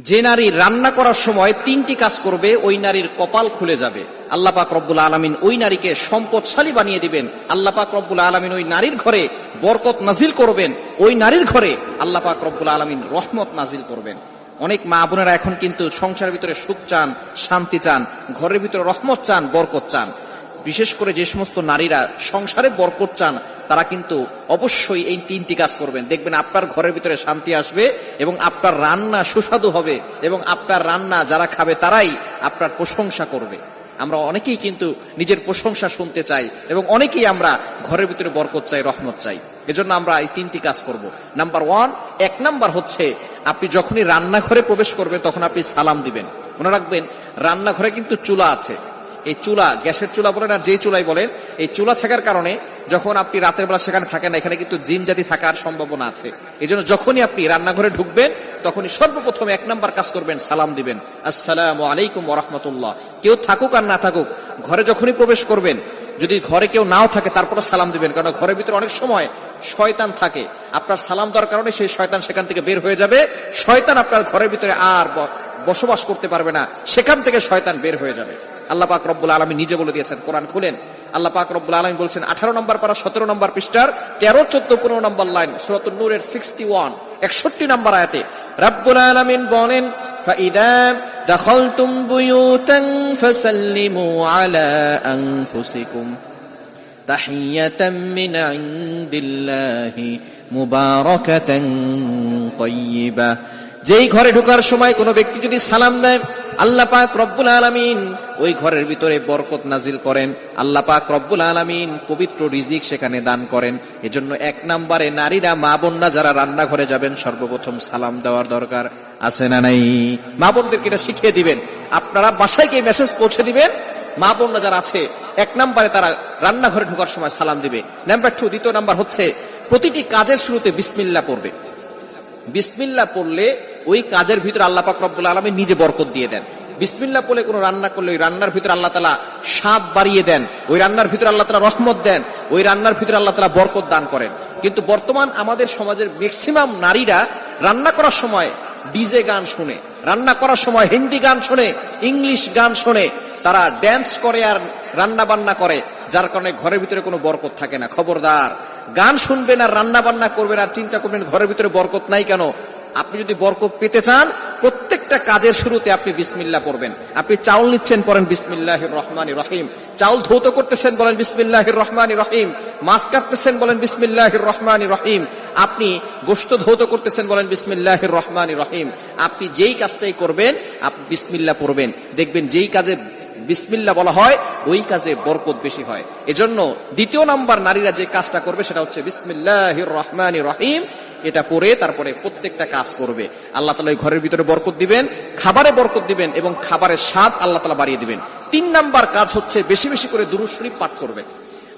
যে নারী রান্না করার সময় তিনটি কাজ করবে ওই নারীর কপাল খুলে যাবে। আল্লাহ পাক রব্বুল আলামিন ওই নারীকে সম্পদশালী বানিয়ে দিবেন। আল্লাহ পাক রব্বুল আলামিন ওই নারীর ঘরে বরকত নাজিল করবেন। ওই নারীর ঘরে আল্লাহ পাক রব্বুল আলামিন রহমত নাজিল করবেন। অনেক মা বোনেরা এখন কিন্তু সংসারের ভিতরে সুখ চান, শান্তি চান, ঘরের ভিতরে রহমত চান, বরকত চান। বিশেষ করে যে সমস্ত নারীরা সংসারে বরকত চান তারা কিন্তু অবশ্যই এই তিনটি কাজ করবেন। দেখবেন আপনার ঘরের ভিতরে শান্তি আসবে এবং আপনার রান্না সুস্বাদু হবে এবং আপনার রান্না যারা খাবে তারাই আপনার প্রশংসা করবে। আমরা অনেকেই কিন্তু নিজের প্রশংসা শুনতে চাই এবং অনেকেই আমরা ঘরের ভিতরে বরকত চাই, রহমত চাই। এজন্য আমরা এই তিনটি কাজ করব। নাম্বার 1, 1 নাম্বার হচ্ছে আপনি যখনই রান্নাঘরে প্রবেশ করবেন তখন আপনি সালাম দিবেন। মনে রাখবেন রান্নাঘরে কিন্তু চুলা আছে। এই চুলা, গ্যাসের চুলা বলেন আর যেই চুলাই বলেন, এই চুলা থাকার কারণে যখন আপনি রাতের বেলা সেখানে থাকেন না, এখানে কিন্তু জিন জাতি থাকার সম্ভাবনা আছে। এই জন্য যখনই আপনি রান্নাঘরে ঢুকবেন তখনই সর্বপ্রথম 1 নাম্বার কাজ করবেন, সালাম দিবেন, আসসালামু আলাইকুম ওয়া রাহমাতুল্লাহ। কেউ থাকুক আর না থাকুক, ঘরে যখনই প্রবেশ করবেন, যদি ঘরে কেউ নাও থাকে তারপরে সালাম দিবেন, কারণ ঘরের ভিতরে অনেক সময় শয়তান থাকে। আপনার সালাম দেওয়ার কারণে সেই শয়তান সেখান থেকে বের হয়ে যাবে। শয়তান আপনার ঘরের ভিতরে আর বসবাস করতে পারবে না, সেখান থেকে শয়তান বের হয়ে যাবে। আল্লাহ পাক রব্বুল আলামিন নিজে বলে দিয়েছেন, কোরআন খুলেন, আল্লাহ পাক রব্বুল আলামিন বলছেন 18 নম্বর পারা 17 নম্বর পৃষ্ঠার 13, 14, 15 নম্বর লাইন, সূরাতুন নূরের 61, 61 নম্বর আয়াতে রব্বুল আলামিন বলেন, ফাইদা দাখালতুম বুয়ুতান ফাসাল্লিমু আলা আনফুসিকুম তাহিয়াতাম মিন ইনদিল্লাহি মুবারাকাতান তাইয়্যিবা। যেই ঘরে ঢোকার সময় কোনো ব্যক্তি যদি সালাম দেয়, আল্লাহ পাক রব্বুল আলামিন ওই ঘরের ভিতরে বরকত নাজিল করেন। আল্লাহ পাক রব্বুল আলামিন পবিত্র রিজিক সেখানে দান করেন। এজন্য 1 নম্বরে নারীরা, মা বোনরা যারা রান্নাঘরে যাবেন সর্বপ্রথম সালাম দেওয়ার দরকার আছে না নাই? মা বোনদেরকে এটা শিখিয়ে দিবেন। আপনারা বাসায় গিয়ে মেসেজ পৌঁছে দিবেন, মা বোনরা যারা আছে 1 নম্বরে তারা রান্নাঘরে ঢোকার সময় সালাম দিবে। নাম্বার 2, দ্বিতীয় নাম্বার হচ্ছে প্রতিটি কাজের শুরুতে বিসমিল্লাহ পড়বে। বিসমিল্লাহ পড়লে ওই কাজের ভিতরে আল্লাহ পাক রব্বুল আলামিন নিজে বরকত দিয়ে দেন। বিসমিল্লাহ পড়লে কোনো রান্না করলে ওই রান্নার ভিতরে আল্লাহ তাআলা স্বাদ বাড়িয়ে দেন, ওই রান্নার ভিতরে আল্লাহ তাআলা রহমত দেন, ওই রান্নার ভিতরে আল্লাহ তাআলা বরকত দান করেন। কিন্তু বর্তমান আমাদের সমাজের ম্যাক্সিমাম নারীরা রান্না করার সময় ডিজে গান শুনে, রান্না করার সময় হিন্দি গান শুনে, ইংলিশ গান শুনে, তারা ড্যান্স করে আর রান্না বান্না করে, যার কারণে ঘরের ভিতরে কোনো বরকত থাকে না। খবরদার, গান শুনবেন আর রান্না বান্না করবেন আর চিন্তা করবেন ঘরের ভিতরে বরকত নাই কেন। আপনি যদি বরকত পেতে চান, প্রত্যেকটা কাজের শুরুতে আপনি বিসমিল্লাহ পড়বেন। আপনি চাউল নিচ্ছেন, পড়েন বিসমিল্লাহির রহমানির রহিম। চাউল ধৌত করতেছেন, বলেন বিসমিল্লাহির রহমানির রহিম। মাছ কাটতেছেন, বলেন বিসমিল্লাহির রহমানির রহিম। আপনি গোশত ধৌত করতেছেন, বলেন বিসমিল্লাহির রহমানির রহিম। আপনি যেই কাজটাই করবেন আপনি বিসমিল্লাহ পড়বেন। দেখবেন যেই কাজে বিসমিল্লাহ বলা হয় ওই কাজে বরকত বেশি হয়। এজন্য 2 নাম্বার নারীরা যে কাজটা করবে সেটা হচ্ছে বিসমিল্লাহির রহমানির রহিম। এটা পড়ে তারপরে প্রত্যেকটা কাজ করবে। আল্লাহ তাআলা এই ঘরের ভিতরে বরকত দিবেন, খাবারে বরকত দিবেন এবং খাবারের স্বাদ আল্লাহ তাআলা বাড়িয়ে দিবেন। 3 নাম্বার কাজ হচ্ছে বেশি বেশি করে দুরূদ শরীফ পাঠ করবেন।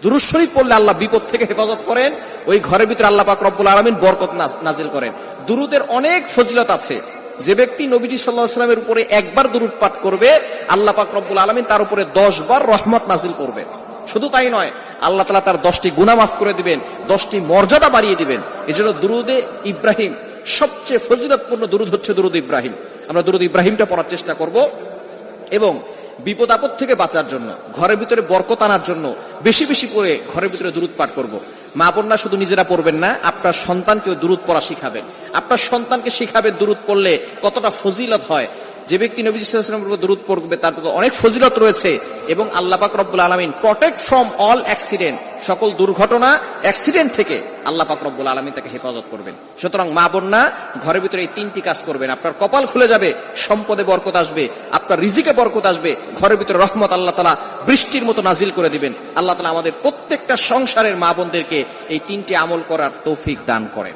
দুরূদ শরীফ পড়লে আল্লাহ বিপদ থেকে হেফাজত করেন, ওই ঘরের ভিতরে আল্লাহ পাক রব্বুল আলামিন বরকত নাজিল করেন। দুরূদের অনেক ফজিলত আছে। যে ব্যক্তি নবীজি সাল্লাল্লাহু আলাইহি ওয়াসাল্লামের উপরে একবার দুরূদ পাঠ করবে, আল্লাহ পাক রব্বুল আলামিন তার উপরে 10 বার রহমত নাজিল করবে। শুধু তাই নয়, আল্লাহ তাআলা তার 10টি গুনাহ মাফ করে দিবেন, 10টি মর্যাদা বাড়িয়ে দিবেন। এজন্য দুরূদে ইব্রাহিম, সবচেয়ে ফজিলতপূর্ণ দুরূদ হচ্ছে দুরূদ ইব্রাহিম। আমরা দুরূদ ইব্রাহিমটা পড়ার চেষ্টা করব এবং বিপদ আপদ থেকে বাঁচার জন্য, ঘরের ভিতরে বরকত আনার জন্য বেশি বেশি করে ঘরের ভিতরে দুরূদ পাঠ করব। মা বোনরা শুধু নিজেরা পড়বেন না, আপনার সন্তানকেও দুরূদ পড়া শিখাবেন। আপনার সন্তানকে শিখাবেন দুরূদ পড়লে কতটা ফজিলত হয়। যে ব্যক্তি নবী সাল্লাল্লাহু আলাইহি ওয়াসাল্লামের উপর দুরূদ পড়বে তার প্রতি অনেক ফজিলত রয়েছে এবং আল্লাহ পাক রব্বুল আলামিন প্রটেক্ট ফ্রম অল অ্যাক্সিডেন্ট, সকল দুর্ঘটনা, অ্যাক্সিডেন্ট থেকে আল্লাহ পাক রব্বুল আলামিন তাকে হেফাজত করবেন। সুতরাং মা বোনরা ঘরের ভিতরে এই 3টি কাজ করবেন, আপনার কপাল খুলে যাবে, সম্পদে বরকত আসবে, আপনার রিজিকে বরকত আসবে, ঘরের ভিতরে রহমত আল্লাহ তাআলা বৃষ্টির মতো নাজিল করে দিবেন। আল্লাহ তাআলা আমাদের প্রত্যেকটা সংসারের মা বোনদেরকে এই 3টি আমল করার তৌফিক দান করেন।